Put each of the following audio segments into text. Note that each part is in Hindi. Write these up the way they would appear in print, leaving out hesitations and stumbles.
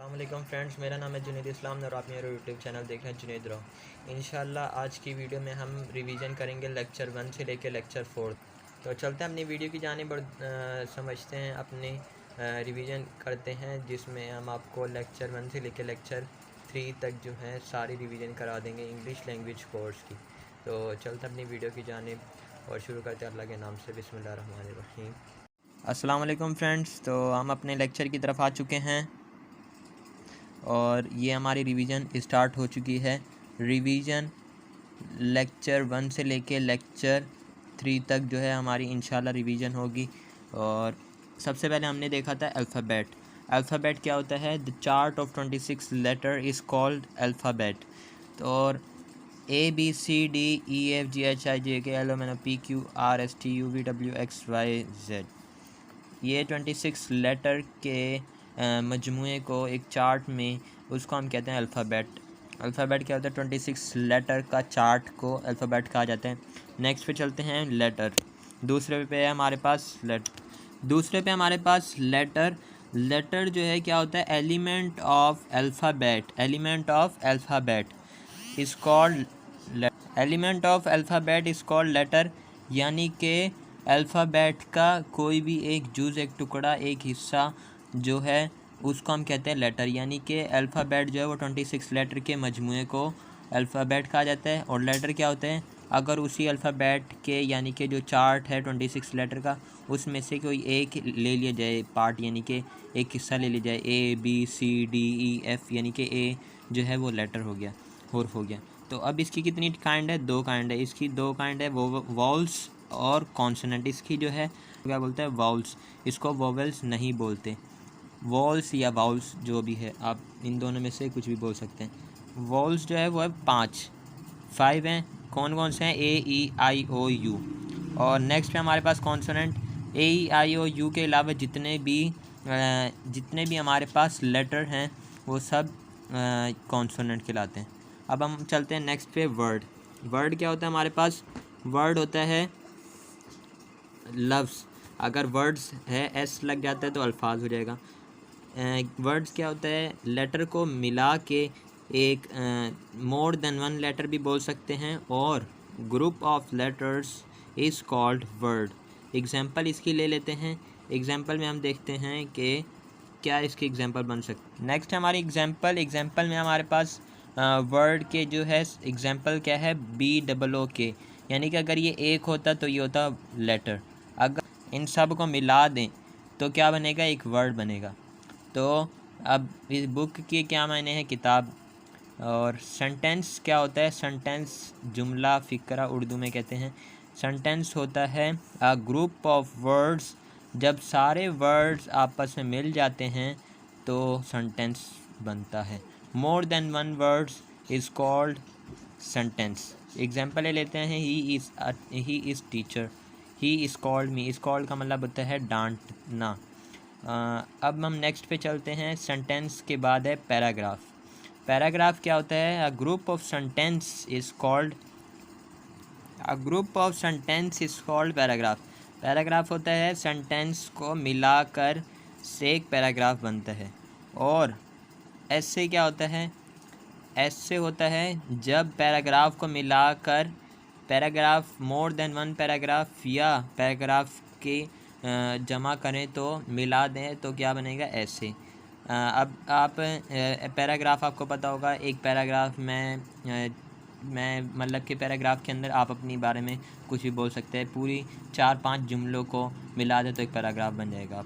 अस्सलामुअलैकुम फ्रेंड्स, मेरा नाम है जुनैद इस्लाम और आप मेरा यूट्यूब चैनल देख रहे हैं जुनैद रॉ। इंशाल्लाह आज की वीडियो में हम रिवीजन करेंगे लेक्चर 1 से लेकर लेक्चर 4। तो चलते हैं अपनी वीडियो की जानिब और समझते हैं अपनी रिवीजन करते हैं, जिसमें हम आपको लेक्चर 1 से लेकर लेक्चर 3 तक जो है सारी रिवीजन करा देंगे इंग्लिश लैंग्वेज कोर्स की। तो चलते हैं अपनी वीडियो की जानिब और शुरू करते हैं अल्लाह के नाम से। बिस्मिल्लाहिर्रहमानिर्रहीम। अस्सलाम वालेकुम फ्रेंड्स, तो हम अपने लेक्चर की तरफ आ चुके हैं और ये हमारी रिवीजन स्टार्ट हो चुकी है। रिवीजन लेक्चर 1 से लेके लेक्चर 3 तक जो है हमारी इंशाल्लाह रिवीजन होगी। और सबसे पहले हमने देखा था अल्फ़ाबेट। अल्फ़ाबेट क्या होता है? The chart of 26 letter is called alphabet. तो और ABCDEFGHIJKLMNOPQRSTUVWXYZ, ये 26 लेटर के मजमूए को एक चार्ट में, उसको हम कहते हैं अल्फ़ाबेट। अल्फ़ाबेट क्या होता है? 26 लेटर का चार्ट को अल्फ़ाबेट कहा जाता है। नेक्स्ट पे चलते हैं लेटर। दूसरे पे है हमारे पास लेटर। लेटर जो है क्या होता है? Element of alphabet. Element of alphabet is called letter, यानी कि अल्फ़ाबेट का कोई भी एक जुज़, एक टुकड़ा, एक हिस्सा जो है उसको हम कहते हैं लेटर। यानी कि अल्फ़ाबेट जो है वो 26 लेटर के मजमूए को अल्फ़ाबेट कहा जाता है। और लेटर क्या होते हैं? अगर उसी अल्फ़ाबेट के, यानी कि जो चार्ट है 26 लेटर का, उसमें से कोई एक ले लिया जाए पार्ट, यानी कि एक हिस्सा ले लिया जाए, ABCDEF, यानी कि ए जो है वो लेटर हो गया, हुर्फ हो गया। तो अब इसकी कितनी काइंड है? 2 काइंड है। इसकी 2 काइंड है, वॉवल्स और कॉन्सोनेंट। इसकी जो है क्या बोलते हैं? वाउल्स। इसको वोवेल्स नहीं बोलते। वॉल्स या वाउल्स जो भी है, आप इन दोनों में से कुछ भी बोल सकते हैं। वॉल्स जो है वो है 5 हैं। कौन कौन से हैं? AEIOU। और नेक्स्ट पे हमारे पास कॉन्सोनेंट। AEIOU के अलावा जितने भी हमारे पास लेटर हैं वो सब कॉन्सोनेंट कहलाते हैं। अब हम चलते हैं नेक्स्ट पे वर्ड। वर्ड क्या होता है हमारे पास? वर्ड होता है लफ्ज़। अगर वर्ड्स है एस लग जाता है तो अल्फाज हो जाएगा। वर्ड्स क्या होता है? लेटर को मिला के एक मोर देन 1 लेटर भी बोल सकते हैं, और group of letters is called word. Example इसकी ले लेते हैं। एग्जांपल में हम देखते हैं कि क्या इसके एग्जांपल बन सकते। नेक्स्ट है हमारी एग्जांपल में हमारे पास वर्ड के जो है एग्जांपल क्या है? BOOK, यानी कि अगर ये एक होता तो ये होता लेटर। अगर इन सब को मिला दें तो क्या बनेगा? एक वर्ड बनेगा। तो अब इस बुक के क्या मायने हैं? किताब। और सेंटेंस क्या होता है? सेंटेंस जुमला, फ़िक्रा उर्दू में कहते हैं। सेंटेंस होता है अ ग्रुप ऑफ वर्ड्स। जब सारे वर्ड्स आपस में मिल जाते हैं तो सेंटेंस बनता है। More than 1 words is called sentence. Example ले लेते हैं। He is teacher, he is called me. Is called का मतलब होता है डांटना। अब हम नेक्स्ट पे चलते हैं। सेंटेंस के बाद है पैराग्राफ। पैराग्राफ क्या होता है? A group of sentence is called paragraph. Paragraph होता है सेंटेंस को मिलाकर से एक पैराग्राफ बनता है। और ऐसे क्या होता है? ऐसे होता है जब पैराग्राफ को मिलाकर पैराग्राफ, मोर देन 1 पैराग्राफ या पैराग्राफ के जमा करें तो मिला दें तो क्या बनेगा? ऐसे। अब आप पैराग्राफ आपको पता होगा। एक पैराग्राफ में मतलब कि पैराग्राफ के अंदर आप अपनी बारे में कुछ भी बोल सकते हैं। पूरी 4-5 जुमलों को मिला दे तो एक पैराग्राफ बन जाएगा।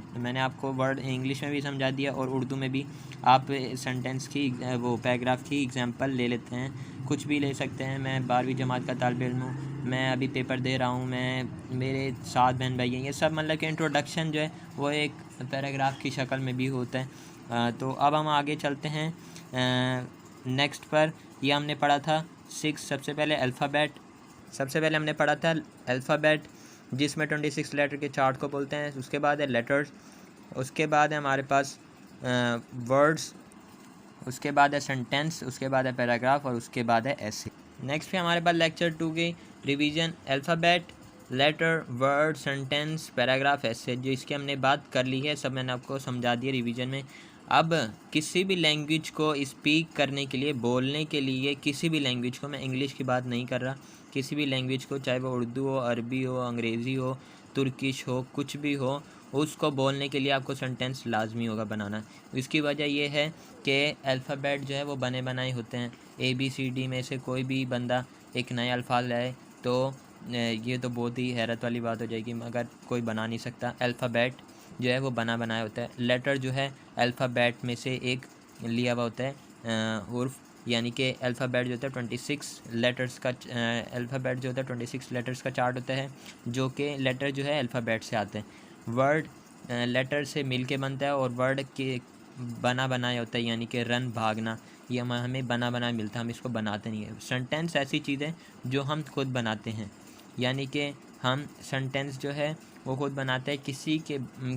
तो मैंने आपको वर्ड इंग्लिश में भी समझा दिया और उर्दू में भी। आप सेंटेंस की वो पैराग्राफ की एग्जांपल ले लेते हैं, कुछ भी ले सकते हैं। मैं 12वीं जमात का तालिब इल्म हूँ, मैं अभी पेपर दे रहा हूँ, मेरे 7 बहन भाई हैं। ये सब मतलब कि इंट्रोडक्शन जो है वो एक पैराग्राफ की शक्ल में भी होता है। तो अब हम आगे चलते हैं नेक्स्ट पर। ये हमने पढ़ा था 6। सबसे पहले हमने पढ़ा था अल्फ़ाबेट, जिसमें 26 लेटर के चार्ट को बोलते हैं। उसके बाद है लेटर्स, उसके बाद है हमारे पास वर्ड्स, उसके बाद है सेंटेंस, उसके बाद है पैराग्राफ और उसके बाद है ऐसे। नेक्स्ट पे हमारे पास लेक्चर 2 की revision. Alphabet, letter, word, sentence, paragraph, ऐसे, जो इसकी हमने बात कर ली है, सब मैंने आपको समझा दिया रिवीजन में। अब किसी भी लैंग्वेज को स्पीक करने के लिए, बोलने के लिए, किसी भी लैंग्वेज को, मैं इंग्लिश की बात नहीं कर रहा, किसी भी लैंग्वेज को, चाहे वो उर्दू हो, अरबी हो, अंग्रेज़ी हो, तुर्किश हो, कुछ भी हो, उसको बोलने के लिए आपको सेंटेंस लाजमी होगा बनाना। इसकी वजह यह है कि अल्फ़ाबेट जो है वो बने बनाए होते हैं। ABCD में से कोई भी बंदा एक नया अल्फाज लाए तो ये तो बहुत ही हैरत वाली बात हो जाएगी, मगर कोई बना नहीं सकता। अल्फ़ाबेट जो है वो बना बनाया होता है। लेटर जो है अल्फ़ाबेट में से एक लिया हुआ होता है हुर्फ, यानी कि अल्फ़ाबेट जो होता है 26 लेटर्स का, अल्फ़ाबेट जो होता है 26 लेटर्स का चार्ट होता है, जो कि लेटर जो है अल्फ़ाबेट से आते हैं। वर्ड लेटर से मिल के बनता है, और वर्ड के बना बनाया होता है, यानी कि रन भागना, ये हमें बना बनाया मिलता है, हम इसको बनाते नहीं है। सेंटेंस ऐसी चीज़ है जो हम खुद बनाते हैं, यानी कि हम सेंटेंस जो है वो खुद बनाते हैं।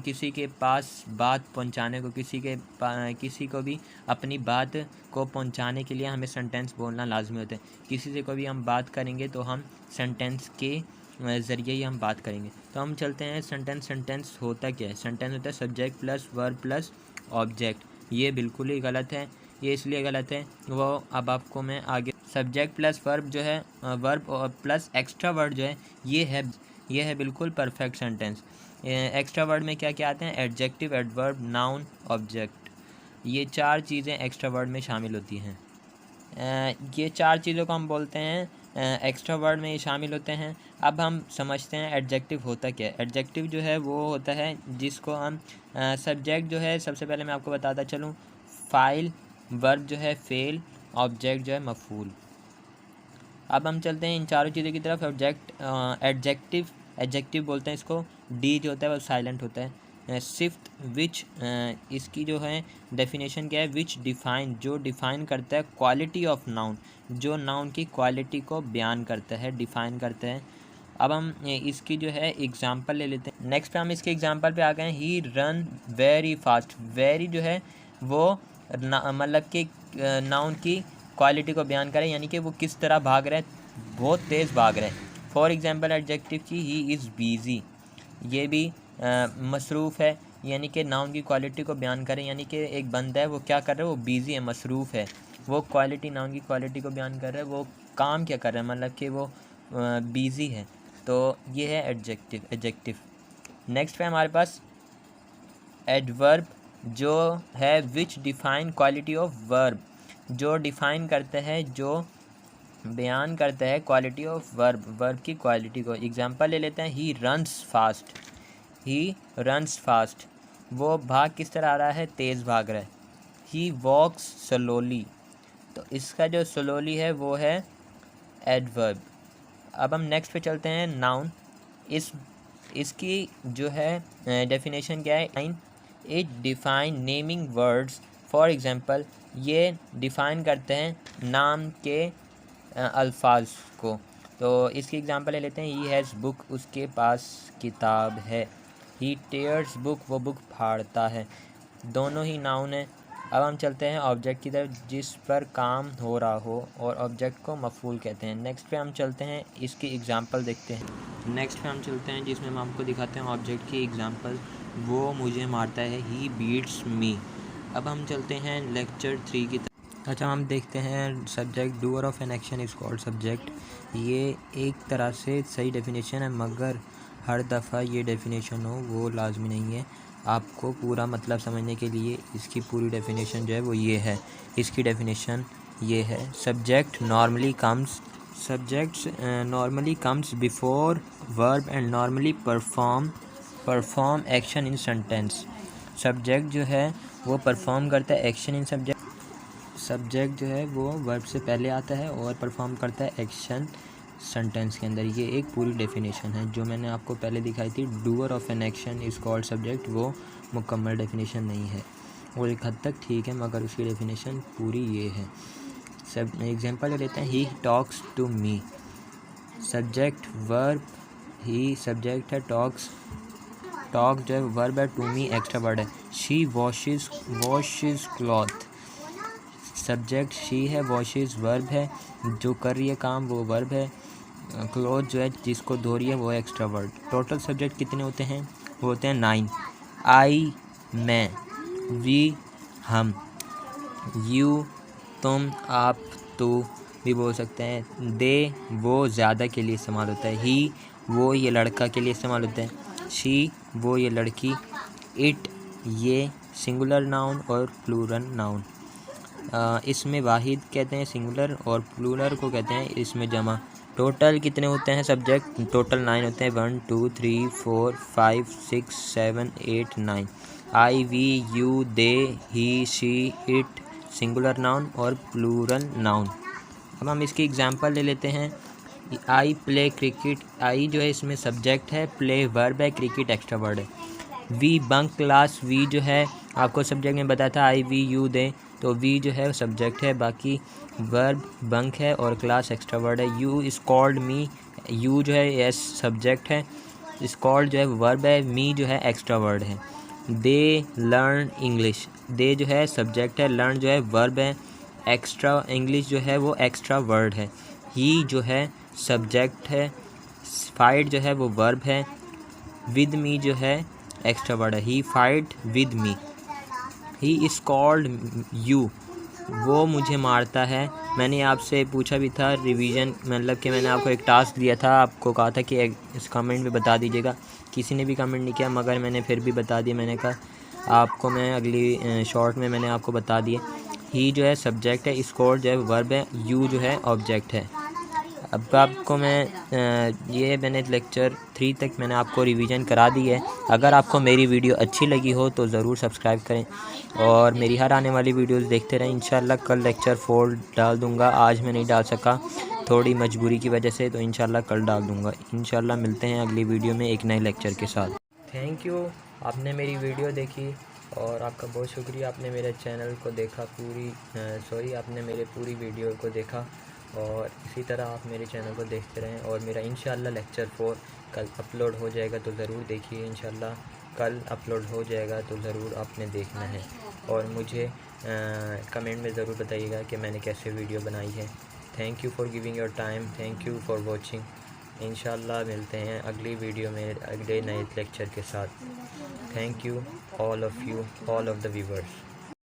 किसी के पास बात पहुंचाने को, किसी को भी अपनी बात को पहुंचाने के लिए हमें सेंटेंस बोलना लाजमी होता है। किसी से कोई हम बात करेंगे तो हम सेंटेंस के ज़रिए ही हम बात करेंगे। तो हम चलते हैं सेंटेंस होता क्या है। सेंटेंस होता है subject plus verb plus object. ये बिल्कुल ही गलत है। ये इसलिए गलत है, वो अब आपको मैं आगे, सब्जेक्ट प्लस वर्ब जो है, वर्ब प्लस एक्स्ट्रा वर्ड जो है, ये है बिल्कुल परफेक्ट सेंटेंस। एक्स्ट्रा वर्ड में क्या क्या आते हैं? Adjective, adverb, noun, object. ये 4 चीज़ें एक्स्ट्रा वर्ड में शामिल होती हैं। ये 4 चीज़ों को हम बोलते हैं एक्स्ट्रा वर्ड में ये शामिल होते हैं। अब हम समझते हैं एडजेक्टिव होता क्या है। एडजेक्टिव जो है वो होता है जिसको हम, सब्जेक्ट जो है, सबसे पहले मैं आपको बताता चलूँ, फ़ाइल, वर्ब जो है फ़ेल, ऑब्जेक्ट जो है मफ़ूल। अब हम चलते हैं इन चारों चीज़ों की तरफ। एडजेक्टिव बोलते हैं इसको। डी जो होता है वो साइलेंट होता है। सिफ्थ, विच, इसकी जो है डेफिनेशन क्या है? विच डिफ़ाइन, जो डिफ़ाइन करता है क्वालिटी ऑफ नाउन, जो नाउन की क्वालिटी को बयान करता है, डिफ़ाइन करता है। अब हम इसकी जो है एग्ज़ाम्पल ले लेते हैं। नेक्स्ट पे हम इसके एग्ज़ाम्पल पे आ गए हैं। ही रन वेरी फास्ट। वेरी जो है वो मतलब कि नाउन की क्वालिटी को बयान करें, यानी कि वो किस तरह भाग रहे हैं, बहुत तेज़ भाग रहे हैं। फॉर एग्ज़ाम्पल एडजेक्टिव की ही इज़ बिज़ी, ये भी मसरूफ़ है, यानी कि नाउन की क्वालिटी को बयान करें, यानी कि एक बंदा है वो क्या कर रहा है, वो बिज़ी है, मसरूफ़ है। वो क्वालिटी, नाउन की क्वालिटी को बयान कर रहा है, वो काम क्या कर रहा है, मतलब कि वो बिज़ी है। तो ये है एडजेक्टिव। नेक्स्ट पे हमारे पास एडवर्ब जो है विच डिफ़ाइन क्वालिटी ऑफ वर्ब, जो डिफ़ाइन करता है, जो बयान करता है क्वालिटी ऑफ वर्ब की क्वालिटी को। एग्जांपल ले लेते हैं। ही रन्स फास्ट, वो भाग किस तरह आ रहा है, तेज़ भाग रहा है। ही वॉक्स स्लोली, तो इसका जो स्लोली है वो है एडवर्ब। अब हम नेक्स्ट पे चलते हैं, नाउन। इसकी जो है डेफिनेशन क्या है? It define naming words. For example, ये डिफ़ाइन करते हैं नाम के अल्फाज को। तो इसकी एग्ज़ाम्पल ले लेते हैं। ही हैज़ बुक, उसके पास किताब है। ही टेयर्स बुक, वो बुक फाड़ता है। दोनों ही नाउन है। अब हम चलते हैं ऑब्जेक्ट की तरफ, जिस पर काम हो रहा हो, और ऑब्जेक्ट को मफूल कहते हैं। नेक्स्ट पे हम चलते हैं, इसकी एग्ज़ाम्पल देखते हैं। नेक्स्ट पे हम चलते हैं जिसमें हम आपको दिखाते हैं ऑब्जेक्ट की एग्ज़ाम्पल। वो मुझे मारता है, ही बीट्स मी। अब हम चलते हैं लेक्चर 3 की तरफ। अच्छा, हम देखते हैं subject, doer of an action is called subject. ये एक तरह से सही डेफिनेशन है, मगर हर दफ़ा ये डेफिनेशन हो वो लाजमी नहीं है। आपको पूरा मतलब समझने के लिए इसकी पूरी डेफिनेशन जो है वो ये है। इसकी डेफिनेशन ये है, subjects normally comes before verb and normally perform action in sentence. Subject जो है वो परफॉर्म करता है एक्शन इन सब्जेक्ट जो है वो वर्ब से पहले आता है और परफॉर्म करता है एक्शन सेंटेंस के अंदर। ये एक पूरी डेफिनेशन है जो मैंने आपको पहले दिखाई थी। Doer of an action is called subject, वो मुकम्मल डेफिनेशन नहीं है, वो एक हद तक ठीक है, मगर उसकी डेफिनेशन पूरी ये है। सब एग्जांपल ले लेते हैं। He talks to me, subject verb, he subject है, टॉक जो है वर्ब है, टू मी एक्स्ट्रा वर्ड है। She washes cloth, subject she है, वॉशेस वर्ब है, जो कर रही है काम वो वर्ब है, क्लॉथ जो है जिसको धो रही है वो एक्स्ट्रा वर्ड। टोटल सब्जेक्ट कितने होते हैं? वो होते हैं 9। आई, मैं, वी, हम, यू तुम, आप, तू भी बोल सकते हैं। दे वो ज़्यादा के लिए इस्तेमाल होता है। ही वो ये लड़का के लिए इस्तेमाल होता है। शी वो ये लड़की। इट ये सिंगुलर नाउन और प्लूरल नाउन। इसमें वाहिद कहते हैं सिंगुलर और प्लूरल को कहते हैं इसमें जमा। टोटल कितने होते हैं सब्जेक्ट? टोटल 9 होते हैं। 1 2 3 4 5 6 7 8 9। I, we, you, they, he, she, it singular noun और प्लूरल नाउन। अब हम इसकी एग्जांपल ले लेते हैं। I play cricket. आई जो है इसमें सब्जेक्ट है, प्ले वर्ब है, क्रिकेट एक्स्ट्रा वर्ड है। We bunk class. वी जो है आपको सब्जेक्ट में बताया था आई, वी, यू, दे, तो वी जो है सब्जेक्ट है, बाकी वर्ब बंक है और क्लास एक्स्ट्रा वर्ड है। You is called me. You जो है एस सब्जेक्ट है, इस कॉल्ड जो है वर्ब है, मी जो है एक्स्ट्रा वर्ड है। They learn English. दे जो है सब्जेक्ट है, लर्न जो है वर्ब है, एक्स्ट्रा इंग्लिश जो है वो एक्स्ट्रा वर्ड है। ही जो है सब्जेक्ट है, फाइट जो है वो वर्ब है, विद मी जो है एक्स्ट्रा वर्ड है। He fight with me. He is called you. वो मुझे मारता है। मैंने आपसे पूछा भी था रिवीजन, मतलब कि मैंने आपको एक टास्क दिया था, आपको कहा था कि इस कमेंट में बता दीजिएगा। किसी ने भी कमेंट नहीं किया, मगर मैंने फिर भी बता दिया। मैंने कहा आपको मैं अगली शॉर्ट में मैंने आपको बता दिए। ही जो है सब्जेक्ट है, इज़ कॉल्ड जो है वर्ब है, यू जो है ऑब्जेक्ट है। अब आपको मैं ये मैंने लेक्चर 3 तक मैंने आपको रिवीजन करा दी है। अगर आपको मेरी वीडियो अच्छी लगी हो तो ज़रूर सब्सक्राइब करें और मेरी हर आने वाली वीडियोस देखते रहें। इंशाल्लाह कल लेक्चर 4 डाल दूंगा। आज मैं नहीं डाल सका थोड़ी मजबूरी की वजह से, तो इंशाल्लाह कल डाल दूंगा। इंशाल्लाह मिलते हैं अगली वीडियो में एक नए लेक्चर के साथ। थैंक यू, आपने मेरी वीडियो देखी और आपका बहुत शुक्रिया। आपने मेरे चैनल को देखा आपने मेरे पूरी वीडियो को देखा और इसी तरह आप मेरे चैनल को देखते रहें। और मेरा इंशाल्लाह लेक्चर 4 कल अपलोड हो जाएगा, तो ज़रूर देखिए। इंशाल्लाह कल अपलोड हो जाएगा तो ज़रूर आपने देखना है और मुझे कमेंट में ज़रूर बताइएगा कि मैंने कैसे वीडियो बनाई है। Thank you for giving your time, thank you for watching. इंशाल्लाह मिलते हैं अगली वीडियो में अगले नए लेक्चर के साथ। Thank you all of the viewers.